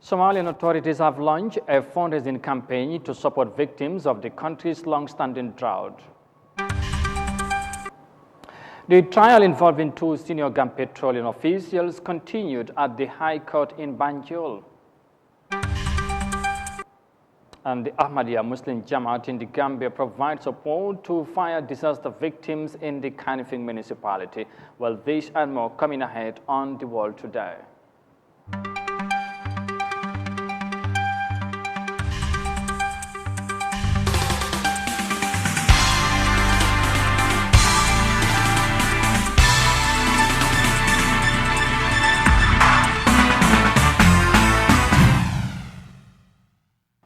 Somalian authorities have launched a fundraising campaign to support victims of the country's long-standing drought. The trial involving two senior Gambia petroleum officials continued at the High Court in Banjul. And the Ahmadiyya Muslim Jamaat in the Gambia provides support to fire disaster victims in the Kanifing municipality. Well, this and more coming ahead on The World Today.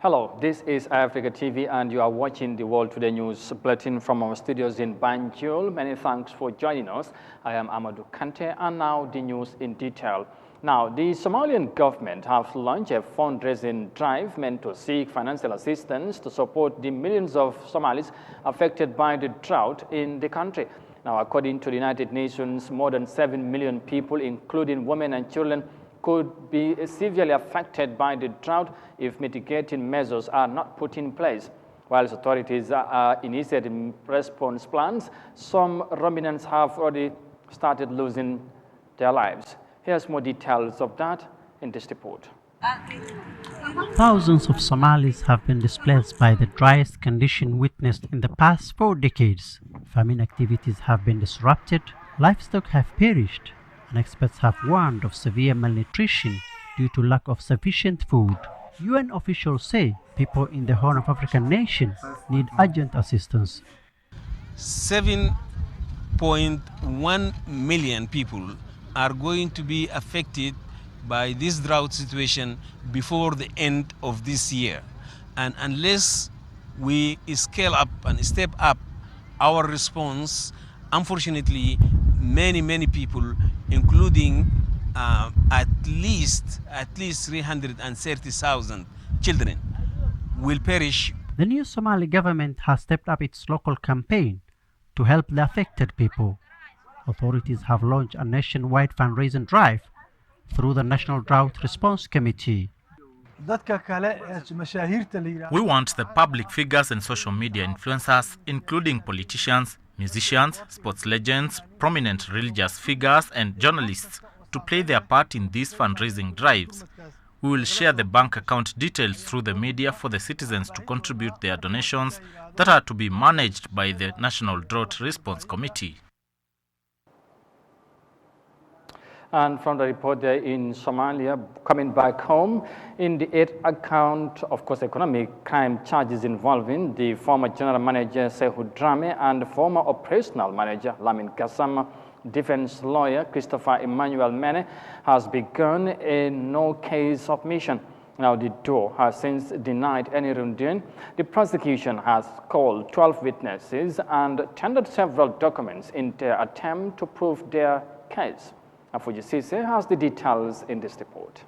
Hello, this is Eyeafrica TV and you are watching the World Today News Bulletin from our studios in Banjul. Many thanks for joining us. I am Amadou Kante and now the news in detail. Now, the Somalian government has launched a fundraising drive meant to seek financial assistance to support the millions of Somalis affected by the drought in the country. Now, according to the United Nations, more than 7 million people, including women and children, could be severely affected by the drought if mitigating measures are not put in place. While authorities are initiating response plans, some remnants have already started losing their lives. Here's more details of that in this report. Thousands of Somalis have been displaced by the driest condition witnessed in the past 4 decades. Farming activities have been disrupted, livestock have perished, and experts have warned of severe malnutrition due to lack of sufficient food. UN officials say people in the Horn of African nations need urgent assistance. 7.1 million people are going to be affected by this drought situation before the end of this year. And unless we scale up and step up our response, unfortunately, many people, including at least 330,000 children, will perish. The new Somali government has stepped up its local campaign to help the affected people. Authorities have launched a nationwide fundraising drive through the National Drought Response Committee. We want the public figures and social media influencers, including politicians, musicians, sports legends, prominent religious figures, and journalists to play their part in these fundraising drives. We will share the bank account details through the media for the citizens to contribute their donations that are to be managed by the National Drought Response Committee. And from the report there in Somalia, coming back home, in the 8th account, of course, economic crime charges involving the former general manager Yahya Jammeh and former operational manager Lamin Gassama, defense lawyer Christopher Emmanuel Mene has begun a no-case submission. Now, the duo has since denied any wrongdoing. The prosecution has called 12 witnesses and tendered several documents in their attempt to prove their case. Afuji Sise has the details in this report.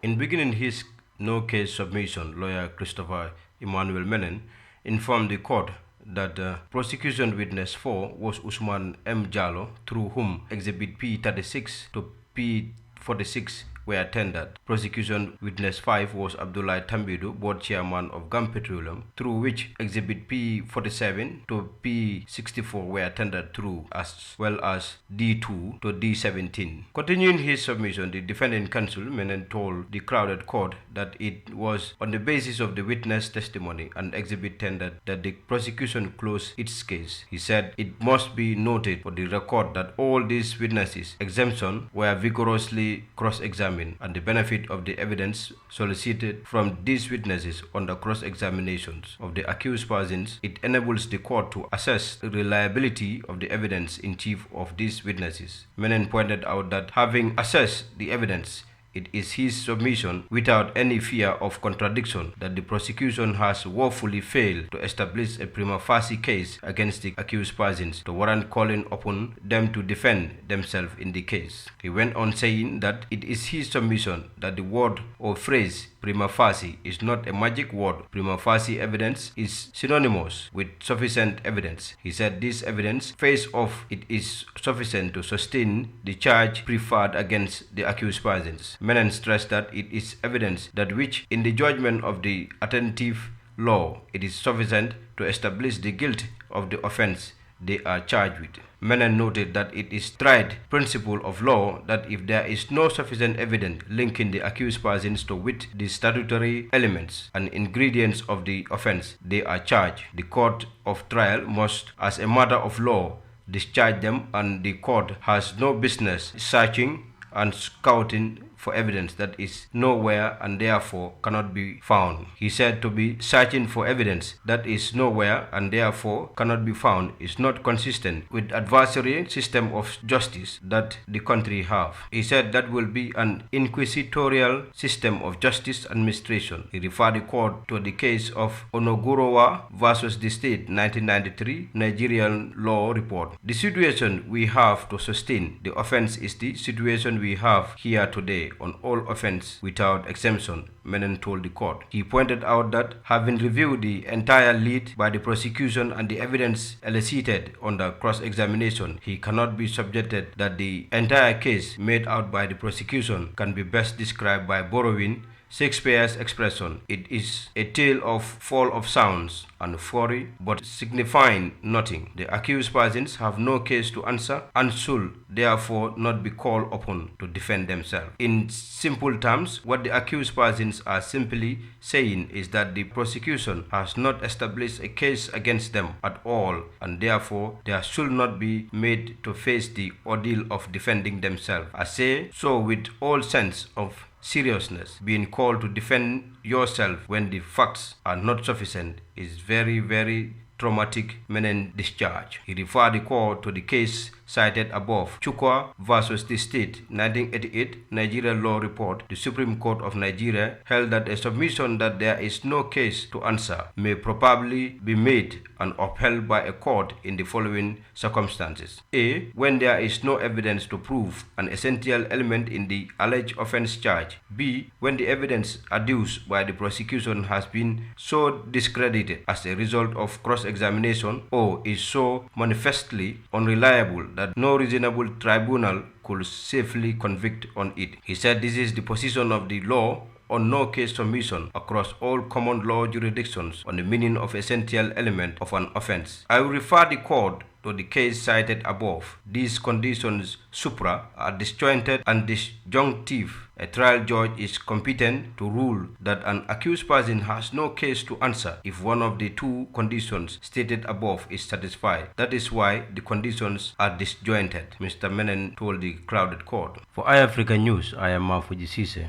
In beginning his no-case submission, lawyer Christopher Emmanuel Menen informed the court that prosecution witness 4 was Usman M. Jallo, through whom Exhibit P36 to P46 were tendered. Prosecution witness 5 was Abdullah Tambidu, board chairman of Gambia Petroleum, through which Exhibit P47 to P64 were tendered through, as well as D2 to D17. Continuing his submission, the defendant counsel Menen told the crowded court that it was on the basis of the witness testimony and exhibit tendered that the prosecution closed its case. He said it must be noted for the record that all these witnesses' exemption were vigorously cross-examined, and the benefit of the evidence solicited from these witnesses on the cross-examinations of the accused persons, it enables the court to assess the reliability of the evidence in chief of these witnesses. Menen pointed out that having assessed the evidence, it is his submission, without any fear of contradiction, that the prosecution has woefully failed to establish a prima facie case against the accused persons to warrant calling upon them to defend themselves in the case. He went on saying that it is his submission that the word or phrase prima facie is not a magic word. Prima facie evidence is synonymous with sufficient evidence. He said this evidence, face off, it is sufficient to sustain the charge preferred against the accused persons. Menon stressed that it is evidence that which, in the judgment of the attentive law, it is sufficient to establish the guilt of the offense they are charged with. Menon noted that it is tried principle of law that if there is no sufficient evidence linking the accused persons to with the statutory elements and ingredients of the offense they are charged, the court of trial must, as a matter of law, discharge them, and the court has no business searching and scouting for evidence that is nowhere and therefore cannot be found. He said to be searching for evidence that is nowhere and therefore cannot be found is not consistent with adversary system of justice that the country have. He said that will be an inquisitorial system of justice administration. He referred the court to the case of Onogurowa versus the state 1993 Nigerian law report. The situation we have to sustain the offense is the situation we have here today on all offense without exemption, Menon told the court. He pointed out that having reviewed the entire lead by the prosecution and the evidence elicited on the cross-examination, he cannot be subjected that the entire case made out by the prosecution can be best described by borrowing Shakespeare's expression. It is a tale of fall of sounds and fury, but signifying nothing. The accused persons have no case to answer and should therefore not be called upon to defend themselves. In simple terms, what the accused persons are simply saying is that the prosecution has not established a case against them at all, and therefore they should not be made to face the ordeal of defending themselves. I say so with all sense of seriousness. Being called to defend yourself when the facts are not sufficient is very, very traumatic. Menon discharge. He referred the court to the case cited above, Chukwa versus the state 1988 Nigeria law report. The Supreme Court of Nigeria held that a submission that there is no case to answer may probably be made and upheld by a court in the following circumstances: A. When there is no evidence to prove an essential element in the alleged offense charge. B. When the evidence adduced by the prosecution has been so discredited as a result of cross-examination or is so manifestly unreliable that no reasonable tribunal could safely convict on it. He said this is the position of the law on no case submission across all common law jurisdictions on the meaning of essential element of an offense. I will refer the court to the case cited above. These conditions supra are disjointed and disjunctive. A trial judge is competent to rule that an accused person has no case to answer if one of the two conditions stated above is satisfied. That is why the conditions are disjointed, Mr. Menon told the crowded court. For Eyeafrica News, I am Mafuji Sise.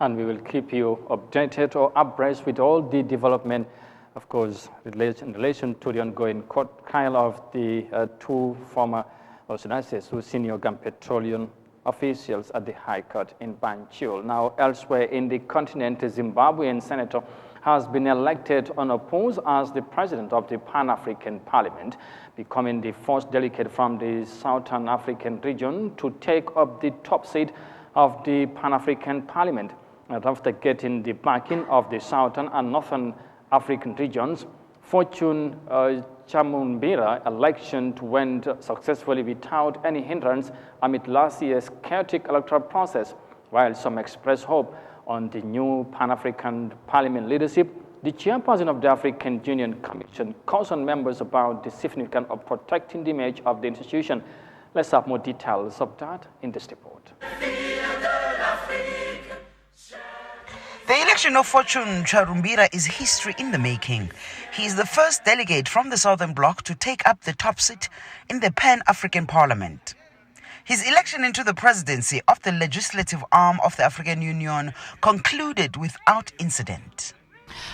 And we will keep you updated or abreast with all the development, of course, in relation to the ongoing court trial of the two former, or should I say, two senior Gambia petroleum officials at the High Court in Banjul. Now, elsewhere in the continent, a Zimbabwean senator has been elected unopposed as the president of the Pan-African Parliament, becoming the first delegate from the Southern African region to take up the top seat of the Pan-African Parliament. And after getting the backing of the Southern and Northern African regions, Fortune Chamumbira election went successfully without any hindrance amid last year's chaotic electoral process. While some expressed hope on the new Pan-African Parliament leadership, the chairperson of the African Union Commission cautioned members about the significance of protecting the image of the institution. Let's have more details of that in this report. The election of Fortune Charumbira is history in the making. He is the first delegate from the Southern Bloc to take up the top seat in the Pan-African Parliament. His election into the presidency of the legislative arm of the African Union concluded without incident.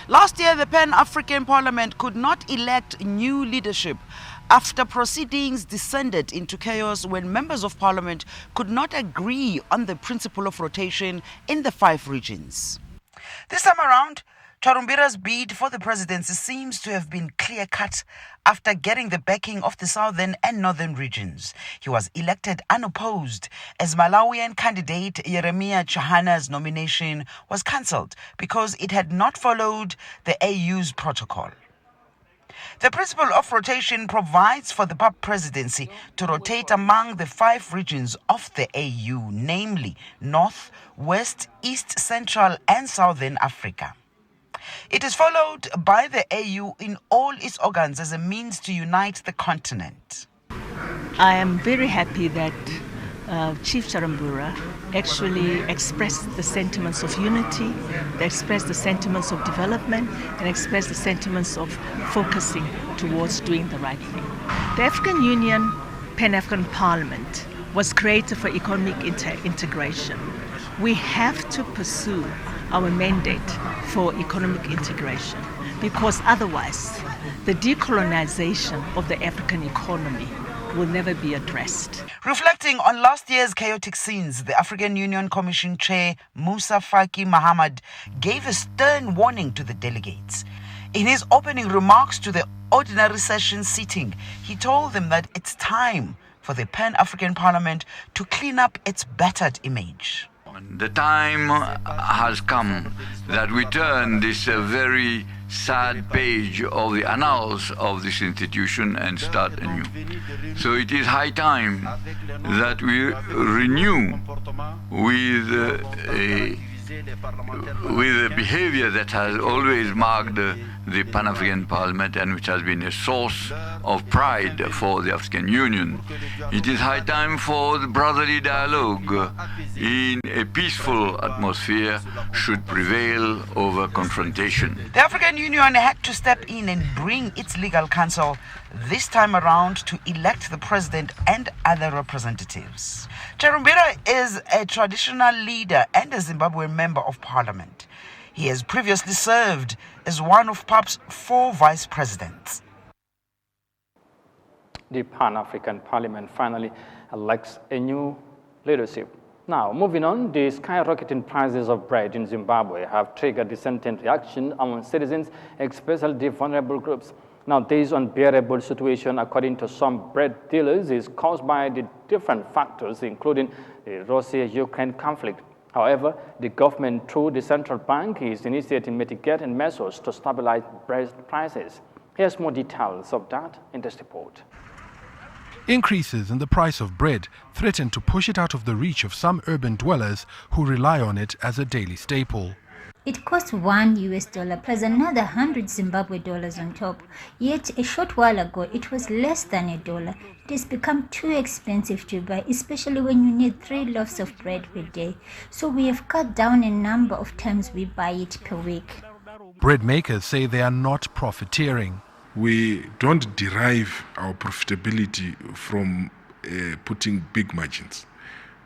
Last year, the Pan-African Parliament could not elect new leadership after proceedings descended into chaos when members of parliament could not agree on the principle of rotation in the 5 regions. This time around, Charumbira's bid for the presidency seems to have been clear-cut after getting the backing of the southern and northern regions. He was elected unopposed as Malawian candidate Yeremia Chahana's nomination was cancelled because it had not followed the AU's protocol. The principle of rotation provides for the PAP presidency to rotate among the 5 regions of the AU, namely North, West, East, Central, and Southern Africa. It is followed by the AU in all its organs as a means to unite the continent. I am very happy that Chief Charambura actually expressed the sentiments of unity, they expressed the sentiments of development, and expressed the sentiments of focusing towards doing the right thing. The African Union Pan-African Parliament was created for economic integration. We have to pursue our mandate for economic integration because otherwise the decolonization of the African economy will never be addressed. Reflecting on last year's chaotic scenes, the African Union Commission Chair Musa Faki Mahamad gave a stern warning to the delegates. In his opening remarks to the ordinary session sitting, he told them that it's time for the Pan-African Parliament to clean up its battered image. The time has come that we turn this very sad page of the annals of this institution and start anew. So it is high time that we renew with a behavior that has always marked the Pan-African Parliament and which has been a source of pride for the African Union. It is high time for the brotherly dialogue in a peaceful atmosphere should prevail over confrontation. The African Union had to step in and bring its legal counsel this time around to elect the president and other representatives. Charumbira is a traditional leader and a Zimbabwean member of parliament. He has previously served as one of PAP's 4 vice presidents. The Pan-African Parliament finally elects a new leadership. Now, moving on, the skyrocketing prices of bread in Zimbabwe have triggered dissenting reaction among citizens, especially the vulnerable groups. Now, this unbearable situation, according to some bread dealers, is caused by the different factors, including the Russia-Ukraine conflict. However, the government, through the central bank, is initiating mitigating measures to stabilize bread prices. Here's more details of that in this report. Increases in the price of bread threaten to push it out of the reach of some urban dwellers who rely on it as a daily staple. It costs $1 plus another 100 Zimbabwe dollars on top. Yet a short while ago it was less than $1. It has become too expensive to buy, especially when you need 3 loaves of bread per day. So we have cut down a number of times we buy it per week. Bread makers say they are not profiteering. We don't derive our profitability from putting big margins.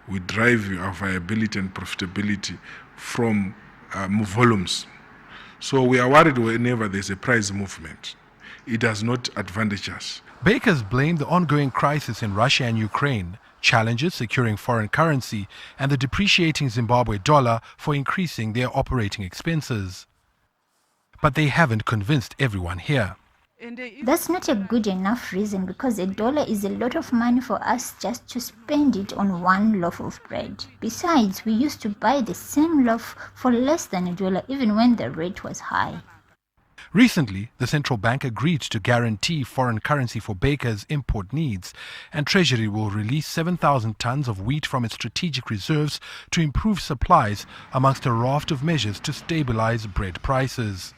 We derive our viability and profitability from volumes. So we are worried whenever there's a price movement. It does not advantage us. Bakers blame the ongoing crisis in Russia and Ukraine, challenges securing foreign currency, and the depreciating Zimbabwe dollar for increasing their operating expenses. But they haven't convinced everyone here. That's not a good enough reason because $1 is a lot of money for us just to spend it on 1 loaf of bread. Besides, we used to buy the same loaf for less than $1 even when the rate was high. Recently, the central bank agreed to guarantee foreign currency for bakers' import needs, and Treasury will release 7,000 tons of wheat from its strategic reserves to improve supplies amongst a raft of measures to stabilize bread prices.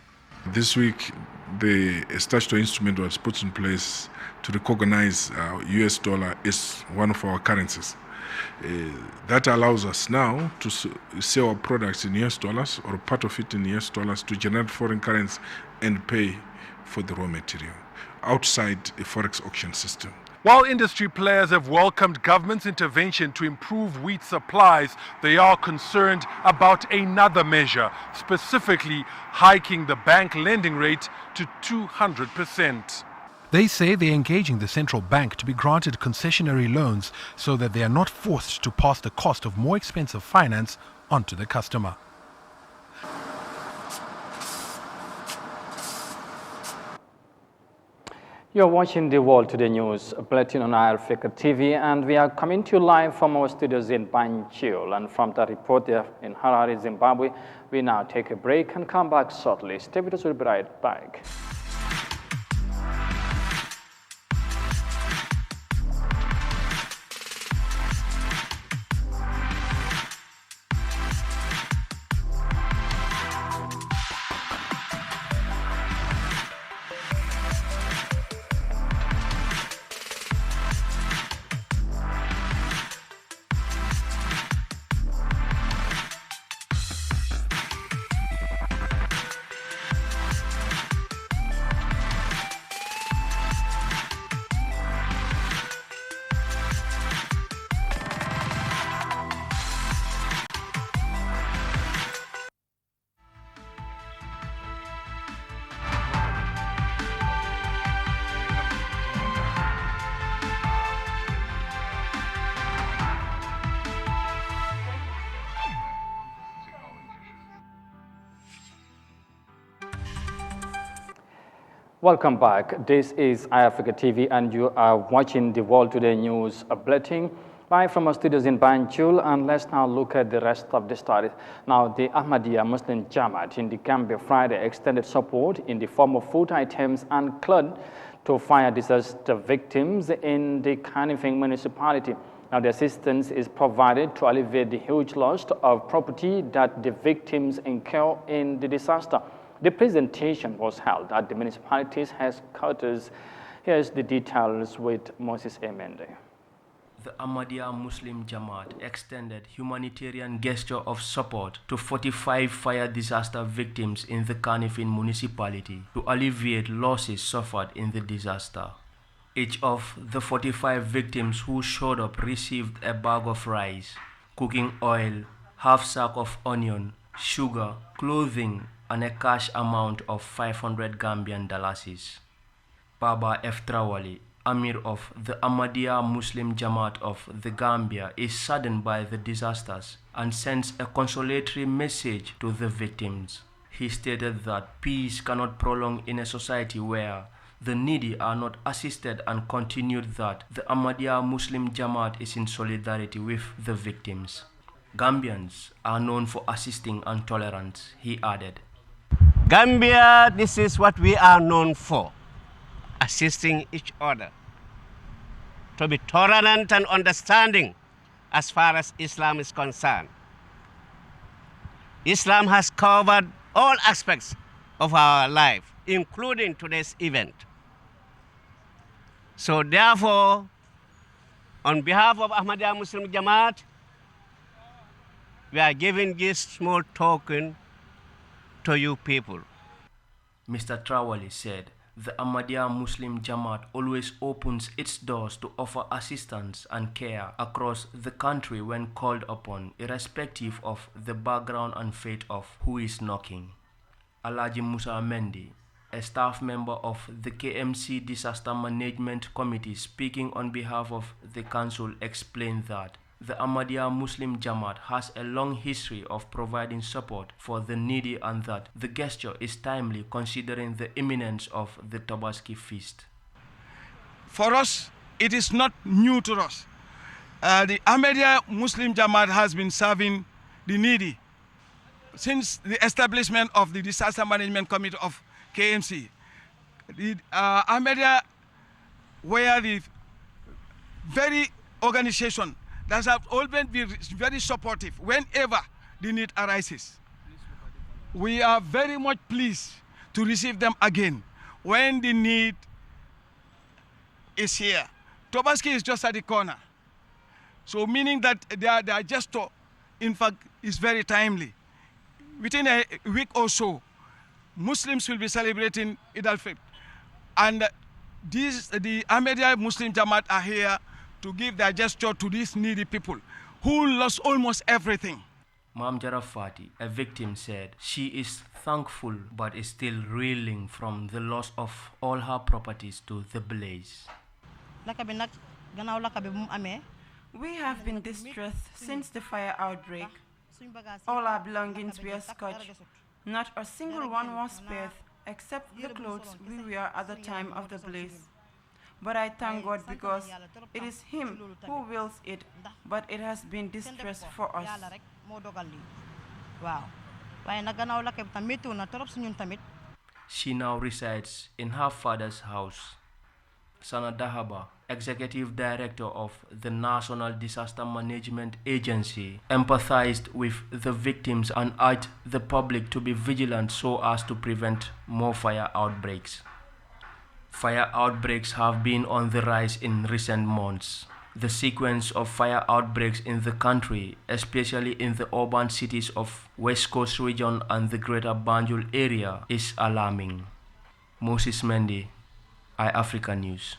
This week, the statutory instrument was put in place to recognize US dollar as one of our currencies. That allows us now to sell our products in US dollars or part of it in US dollars to generate foreign currency and pay for the raw material outside a forex auction system. While industry players have welcomed government's intervention to improve wheat supplies, they are concerned about another measure, specifically hiking the bank lending rate to 200%. They say they're engaging the central bank to be granted concessionary loans so that they are not forced to pass the cost of more expensive finance onto the customer. You're watching the World Today News bulletin on Eyeafrica TV, and we are coming to you live from our studios in Banjul. And from the report there in Harare, Zimbabwe, we now take a break and come back shortly. Stay with us, we'll be right back. Welcome back. This is Eyeafrica TV and you are watching the World Today News Bulletin live from our studios in Banjul, and let's now look at the rest of the story. Now, the Ahmadiyya Muslim Jamaat in the Gambia Friday extended support in the form of food items and cloth to fire disaster victims in the Kanifing municipality. Now, the assistance is provided to alleviate the huge loss of property that the victims incur in the disaster. The presentation was held at the municipality's headquarters. Here's the details with Moses Emende. The Ahmadiyya Muslim Jamaat extended humanitarian gesture of support to 45 fire disaster victims in the Kanifing municipality to alleviate losses suffered in the disaster. Each of the 45 victims who showed up received a bag of rice, cooking oil, half sack of onion, sugar, clothing, and a cash amount of 500 Gambian dollars. Baba F. Trawali, Amir of the Ahmadiyya Muslim Jamaat of the Gambia, is saddened by the disasters and sends a consolatory message to the victims. He stated that peace cannot prolong in a society where the needy are not assisted, and continued that the Ahmadiyya Muslim Jamaat is in solidarity with the victims. Gambians are known for assisting and tolerance, he added. Gambia, this is what we are known for, assisting each other, to be tolerant and understanding as far as Islam is concerned. Islam has covered all aspects of our life, including today's event. So therefore, on behalf of Ahmadiyya Muslim Jamaat, we are giving this small token to you people. Mr. Trawali said the Ahmadiyya Muslim Jamaat always opens its doors to offer assistance and care across the country when called upon, irrespective of the background and faith of who is knocking. Alhaji Musa Mendy, a staff member of the KMC Disaster Management Committee, speaking on behalf of the council, explained that the Ahmadiyya Muslim Jamaat has a long history of providing support for the needy and that the gesture is timely considering the imminence of the Tobaski feast. For us, it is not new to us. The Ahmadiyya Muslim Jamaat has been serving the needy since the establishment of the Disaster Management Committee of KMC. The Ahmadiyya were the very organization that have always been very supportive whenever the need arises. We are very much pleased to receive them again when the need is here. Tobaski is just at the corner. So meaning that their gesture, in fact, is very timely. Within a week or so, Muslims will be celebrating Eid al-Fitr. And the Ahmadiyya Muslim Jamaat are here to give their gesture to these needy people who lost almost everything. Mam Jarafati, a victim, said she is thankful but is still reeling from the loss of all her properties to the blaze. We have been distressed since the fire outbreak. All our belongings were scorched. Not a single one was spared, except the clothes we wear at the time of the blaze. But I thank God because it is Him who wills it, but it has been distress for us. She now resides in her father's house. Sana Dahaba, Executive Director of the National Disaster Management Agency, empathized with the victims and urged the public to be vigilant so as to prevent more fire outbreaks. Fire outbreaks have been on the rise in recent months. The sequence of fire outbreaks in the country, especially in the urban cities of West Coast region and the Greater Banjul area, is alarming. Moses Mendy, Eyeafrica News.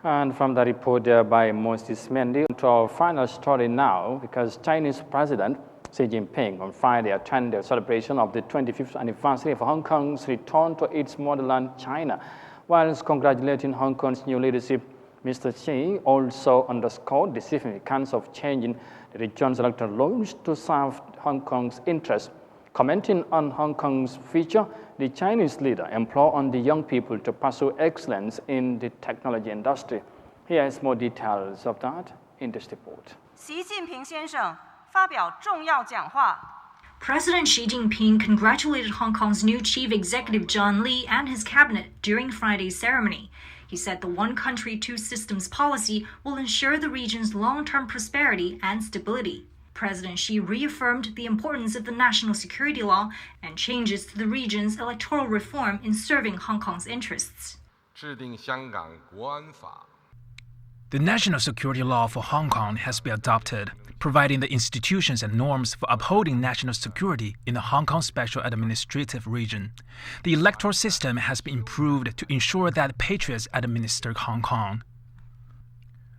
And from the report by Moses Mendy, to our final story now, because Chinese President Xi Jinping on Friday attended a celebration of the 25th anniversary of Hong Kong's return to its motherland, China. Whilst congratulating Hong Kong's new leadership, Mr. Xi also underscored the significance of changing the region's electoral laws to serve Hong Kong's interests. Commenting on Hong Kong's future, the Chinese leader implored on the young people to pursue excellence in the technology industry. Here is more details of that in this report. President Xi Jinping congratulated Hong Kong's new chief executive John Lee and his cabinet during Friday's ceremony. He said the one country, two systems policy will ensure the region's long-term prosperity and stability. President Xi reaffirmed the importance of the national security law and changes to the region's electoral reform in serving Hong Kong's interests. The national security law for Hong Kong has been adopted, providing the institutions and norms for upholding national security in the Hong Kong Special Administrative Region. The electoral system has been improved to ensure that patriots administer Hong Kong.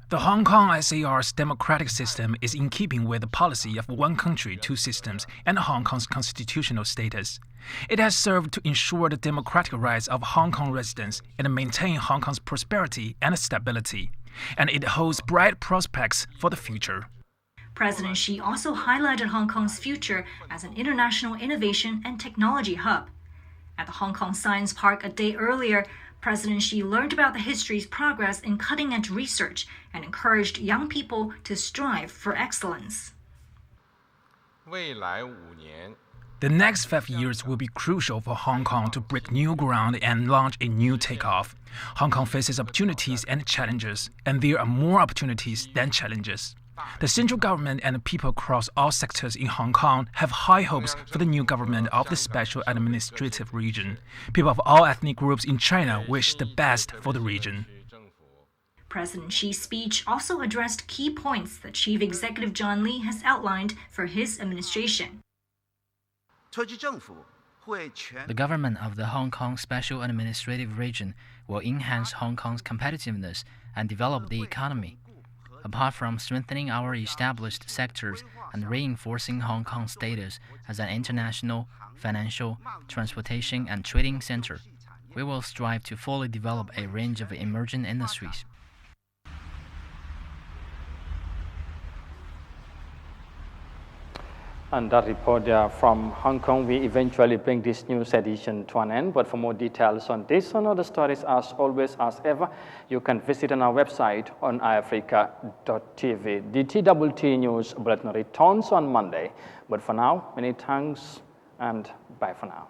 The Hong Kong SAR's democratic system is in keeping with the policy of one country, two systems and Hong Kong's constitutional status. It has served to ensure the democratic rights of Hong Kong residents and maintain Hong Kong's prosperity and stability, and it holds bright prospects for the future. President Xi also highlighted Hong Kong's future as an international innovation and technology hub. At the Hong Kong Science Park a day earlier, President Xi learned about the history's progress in cutting-edge research and encouraged young people to strive for excellence. The next 5 years will be crucial for Hong Kong to break new ground and launch a new takeoff. Hong Kong faces opportunities and challenges, and there are more opportunities than challenges. The central government and people across all sectors in Hong Kong have high hopes for the new government of the Special Administrative Region. People of all ethnic groups in China wish the best for the region. President Xi's speech also addressed key points that Chief Executive John Lee has outlined for his administration. The government of the Hong Kong Special Administrative Region will enhance Hong Kong's competitiveness and develop the economy. Apart from strengthening our established sectors and reinforcing Hong Kong's status as an international, financial, transportation and trading center, we will strive to fully develop a range of emerging industries. And that report there from Hong Kong, we eventually bring this news edition to an end. But for more details on this and other stories, as always, as ever, you can visit on our website on Eyeafrica.tv. The TWT News Bulletin returns on Monday. But for now, many thanks and bye for now.